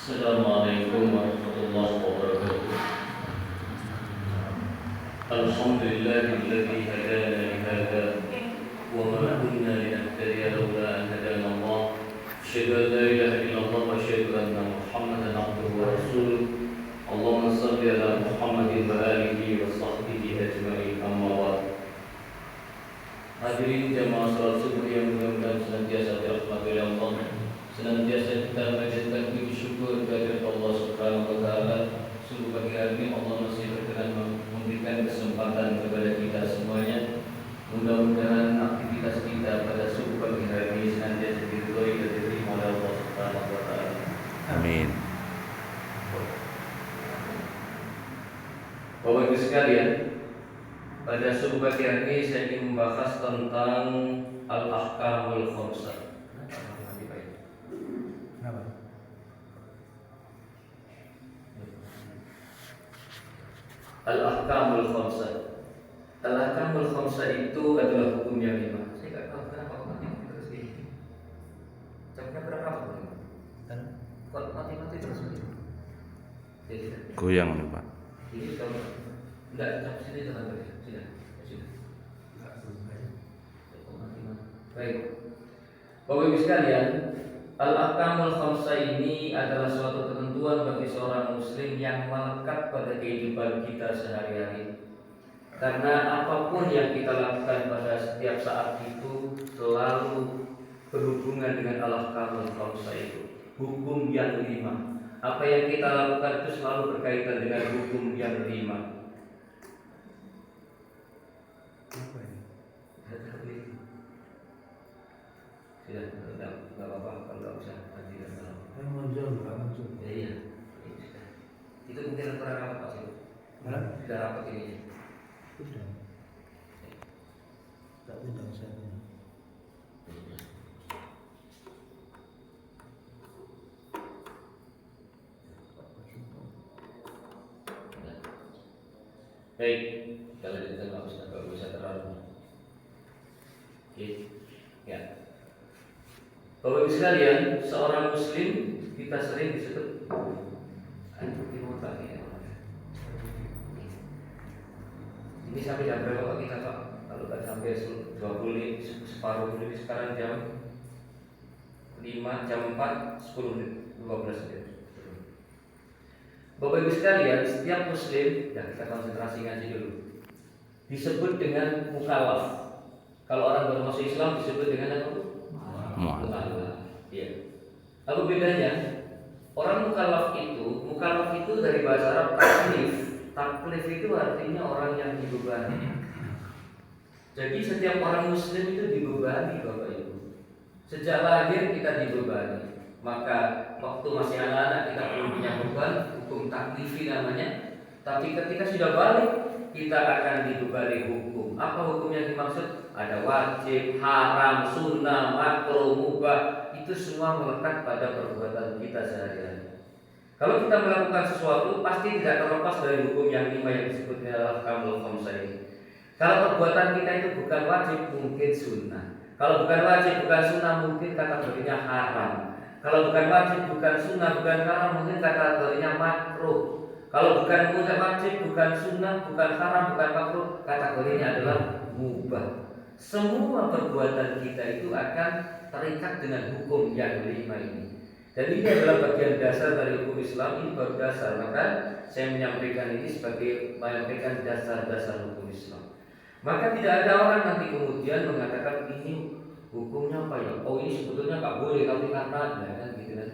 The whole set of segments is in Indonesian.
Assalamualaikum warahmatullahi wabarakatuh. Alhamdulillahilladzi hadana li hadza wa ma kunna linahtadiya laula an hadana Allah. Asyhadu an la ilaha illallah wa asyhadu anna Muhammadan abduhu wa rasuluh. Allahumma shalli ala Muhammadin wa alihi wa sahbihi ajma'in. Amma ba'd. Hadirin jamaah salat subuh yang mudah-mudahan senantiasa dirahmati oleh Allah. Senantiasa kita menjadikan puji syukur kehadirat Allah Subhanahu wa taala. Sungguh pagi hari ini Allah masih berkenan memberikan kesempatan kepada kita semuanya. Mudah-mudahan aktivitas kita pada subuh pagi hari ini senantiasa diridhoi dan diterima oleh Allah Subhanahu wa taala. Amin. Bapak Ibu sekalian, pada subuh pagi hari ini saya ingin membahas tentang al-ahkamul khamsah. Al-ahkamul khamsah. Al-ahkamul khamsah itu adalah hukum yang lima. Saya tidak tahu kenapa kok mati terus ini. Jamnya berapa Pak? Kok mati terus ini? Goyang nih Pak. Ini kalau enggak jam sini jangan bergerak. Sudah. Baik. Bapak Ibu sekalian, al-ahkamul khamsah ini adalah suatu ketentuan bagi seorang muslim yang melekat pada kehidupan kita sehari-hari. Karena apapun yang kita lakukan pada setiap saat itu selalu berhubungan dengan al-ahkamul khamsah itu, hukum yang lima. Apa yang kita lakukan itu selalu berkaitan dengan hukum yang lima. Tidak apa-apa kalau nggak usah nanti dan malam. Iya. Itu mungkin kurang rapat Pak sih. Sudah rapat ini. Sudah. Tak undang saya. Baik, kalau kita nggak usah terlalu. Oke, ya. Bapak Ibu sekalian, seorang muslim kita sering disebut ini sampai jam berapa Pak kita Pak? Kalau tadi sampai 20 separuh ini sekarang jam 5, jam 4, 10, 12 menit. Bapak Ibu sekalian, setiap muslim, ya kita konsentrasi ngaji dulu, disebut dengan mukallaf. Kalau orang baru masuk Islam disebut dengan apa? Mukallaf. Iya. Apa bedanya? Orang mukallaf itu dari bahasa Arab taklif. Taklif itu artinya orang yang dibebani. Jadi setiap orang muslim itu dibebani Bapak Ibu. Sejak lahir kita dibebani. Maka waktu masih anak-anak kita belum punya beban, hukum taklifi namanya. Tapi ketika sudah balik, kita akan dibebani hukum. Apa hukum yang dimaksud? Ada wajib, haram, sunnah, makruh, mubah. Itu semua melekat pada perbuatan kita sehari-hari. Kalau kita melakukan sesuatu, pasti tidak terlepas dari hukum yang lima yang disebut al-ahkamul khamsah ini. Kalau perbuatan kita itu bukan wajib, mungkin sunnah. Kalau bukan wajib, bukan sunnah, mungkin kategorinya haram. Kalau bukan wajib, bukan sunnah, bukan haram, mungkin kategorinya makruh. Kalau bukan wajib, bukan sunnah, bukan haram, bukan makruh, kategorinya adalah mubah. Semua perbuatan kita itu akan terikat dengan hukum yang lima ini. Dan ini adalah bagian dasar dari hukum Islam. Ini baru dasar. Maka saya menyampaikan ini sebagai menyampaikan dasar-dasar hukum Islam. Maka tidak ada orang nanti kemudian mengatakan ini hukumnya apa ya? Oh ini sebetulnya nggak boleh tapi karena kan gitu kan?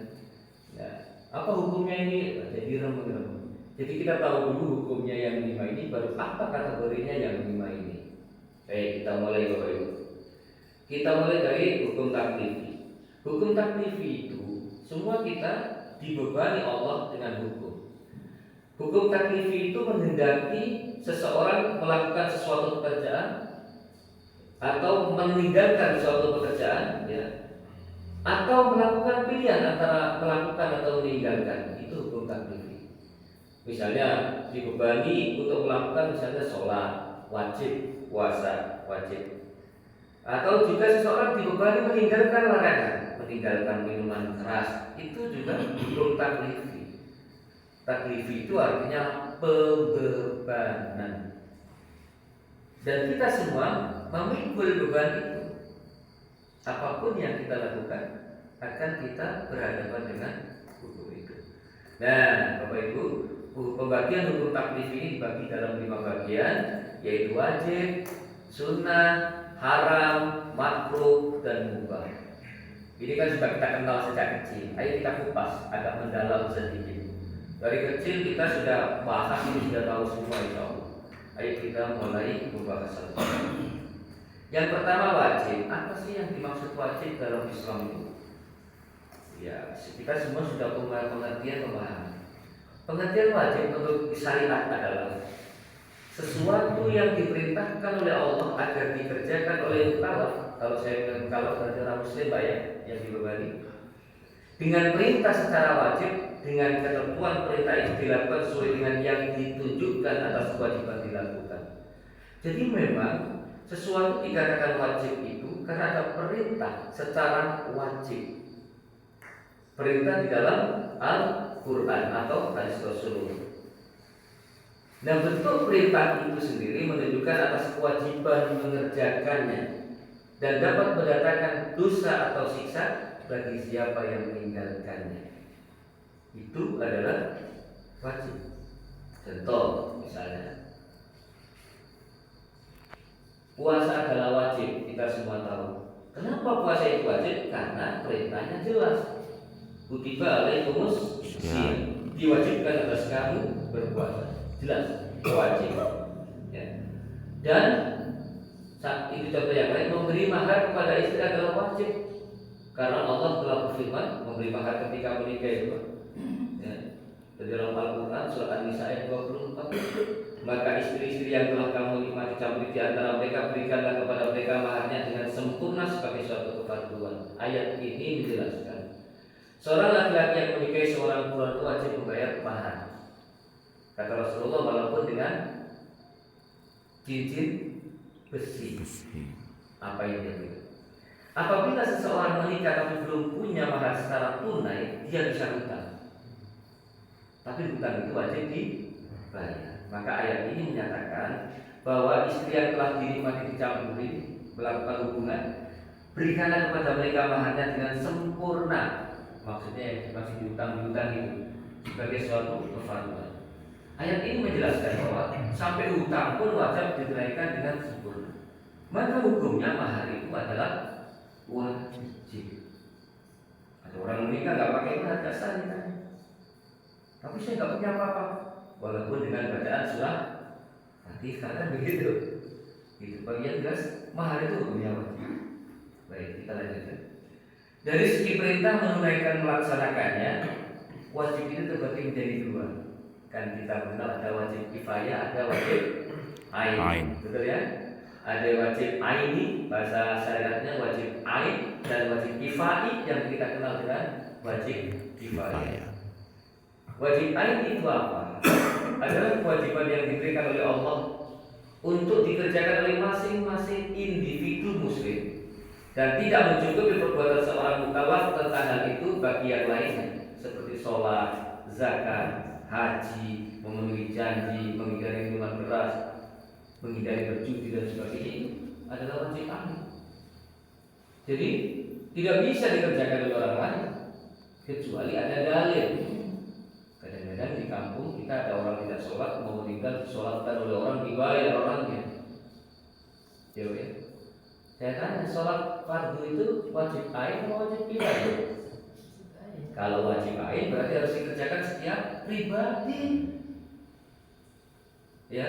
Ya. Apa hukumnya ini? Jadi remeng-remeng. Jadi kita tahu dulu hukumnya yang lima ini, baru apa kategorinya yang lima ini. Baik, kita mulai Bapak Ibu. Kita mulai dari hukum taklifi. Hukum taklifi itu semua kita dibebani Allah dengan hukum. Hukum taklifi itu menghendaki seseorang melakukan sesuatu pekerjaan atau meninggalkan suatu pekerjaan, ya, atau melakukan pilihan antara melakukan atau meninggalkan. Itu hukum taklifi. Misalnya dibebani untuk melakukan misalnya sholat wajib, puasa wajib. Atau jika seseorang dibebani meninggalkan larangan, meninggalkan minuman keras, itu juga hukum taklifi. Taklifi itu artinya pembebanan. Dan kita semua memikul beban itu. Apapun yang kita lakukan akan kita berhadapan dengan hukum itu. Nah, Bapak Ibu, pembagian hukum taklif ini dibagi dalam 5 bagian, yaitu wajib, sunnah, haram, makruh, dan mubah. Ini kan sudah kita kenal sejak kecil. Ayo kita kupas agak mendalam sedikit. Dari kecil kita sudah bahas ini, sudah tahu semua insya Allah. Ayo kita mulai pembahasan. Yang pertama wajib. Apa sih yang dimaksud wajib dalam Islam itu? Ya, kita semua sudah punya pengertian pemahaman. Pengertian wajib menurut syariat adalah sesuatu yang diperintahkan oleh Allah agar dikerjakan oleh mukallaf. Kalau saya bilang mukallaf berarti orang muslim ya, yang dibebani. Dengan perintah secara wajib, dengan ketentuan perintah itu dilakukan sesuai dengan yang ditunjukkan atas kewajiban dilakukan. Jadi memang sesuatu dikatakan wajib itu karena ada perintah secara wajib. Perintah di dalam Al-Quran atau hadis Rasulullah. Nah, bentuk perintah itu sendiri menunjukkan atas kewajiban mengerjakannya dan dapat mendatangkan dosa atau siksa bagi siapa yang meninggalkannya. Itu adalah wajib. Contoh misalnya, puasa adalah wajib, kita semua tahu. Kenapa puasa itu wajib? Karena perintahnya jelas. Kutiba alaikumus syiyam, diwajibkan atas kamu berpuasa. Jelas, wajib. Ya. Dan saat itu contoh yang lain, memberi mahar kepada istri adalah wajib. Karena Allah telah berfirman, memberi mahar ketika menikah itu. Ya. Di dalam Al-Quran surat An-Nisa ayat 24. Maka istri-istri yang telah kamu nikmati campur di antara mereka, berikanlah kepada mereka maharnya dengan sempurna sebagai suatu kepaduan. Ayat ini menjelaskan seorang laki-laki yang menikahi seorang perempuan itu wajib membayar mahar. Kata Rasulullah, walaupun dengan cincin besi. Apa yang dia bilang? Apabila seseorang menikah tapi belum punya mahar secara tunai, dia bisa hutang. Tapi hutang itu wajib dibayar. Maka ayat ini menyatakan bahwa istri yang telah dinikmati dicampuri melakukan hubungan, berikanlah kepada mereka maharnya dengan sempurna. Maksudnya masih dihutang itu sebagai suatu kefaduan. Ayat ini menjelaskan bahwa sampai hutang pun wajib ditunaikan dengan sempurna. Maka hukumnya mahar itu adalah wajib. Ada orang menikah nggak pakai mahar, nggak sah nikahnya. Tapi saya nggak punya apa-apa, walaupun dengan bacaan surah Fatihah kan begitu. Itu bagian jelas mahar itu hukumnya wajib. Baik, kita lanjutkan. Dari segi perintah menunaikan melaksanakannya, wajib itu terbagi menjadi 2. Kan kita mengenal ada wajib kifayah, ada wajib ain. Betul ya? Ada wajib aini, bahasa syariatnya wajib ain, dan wajib kifai yang kita kenal dengan wajib kifayah. Wajib ain itu apa? Adalah kewajiban yang diberikan oleh Allah untuk dikerjakan oleh masing-masing individu muslim dan tidak mencukupi perbuatan seorang mukallaf tentang hal itu bagi yang lainnya, seperti sholat, zakat, haji, memenuhi janji, menghindari minuman keras, menghindari berjudi dan sebagainya. Itu adalah wajib ain. Jadi tidak bisa dikerjakan oleh orang lain kecuali ada dalil. Kadang-kadang di kampung kita ada orang tidak sholat, mau meninggal disolatkan oleh orang, dibayar orangnya. Ya. Saya tanya, sholat fardu itu wajib ain atau wajib kifayah? Kalau wajib ain berarti harus dikerjakan setiap pribadi. Ya,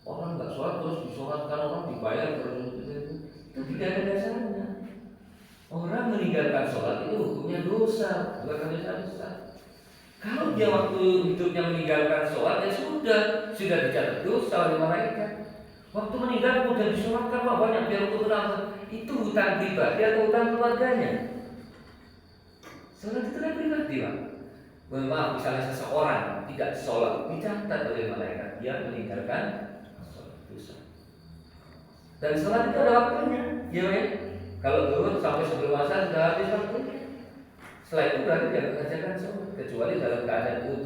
orang nggak sholat terus disolatkan orang, dibayar terus itu tidak ada dasarnya. Orang meninggalkan sholat itu hukumnya dosa, bukan dosa besar. Kalau dia waktu hidupnya meninggalkan sholat, ya sudah dicatat dosa oleh malaikat. Waktu meninggal sudah disolatkan banyak biar untuk beramal. Itu hutang pribadi atau hutang keluarganya? Sholat itu kan pribadi, Pak. Maaf, misalnya seseorang tidak sholat, dicatat oleh malaikat dia meninggalkan sholat dosa. Dan sholat itu ada waktunya, ya. Kalau dulu sampai sebelum asar sudah habis waktunya. Setelah itu berarti dia mengerjakan sholat kecuali dalam keadaan utuh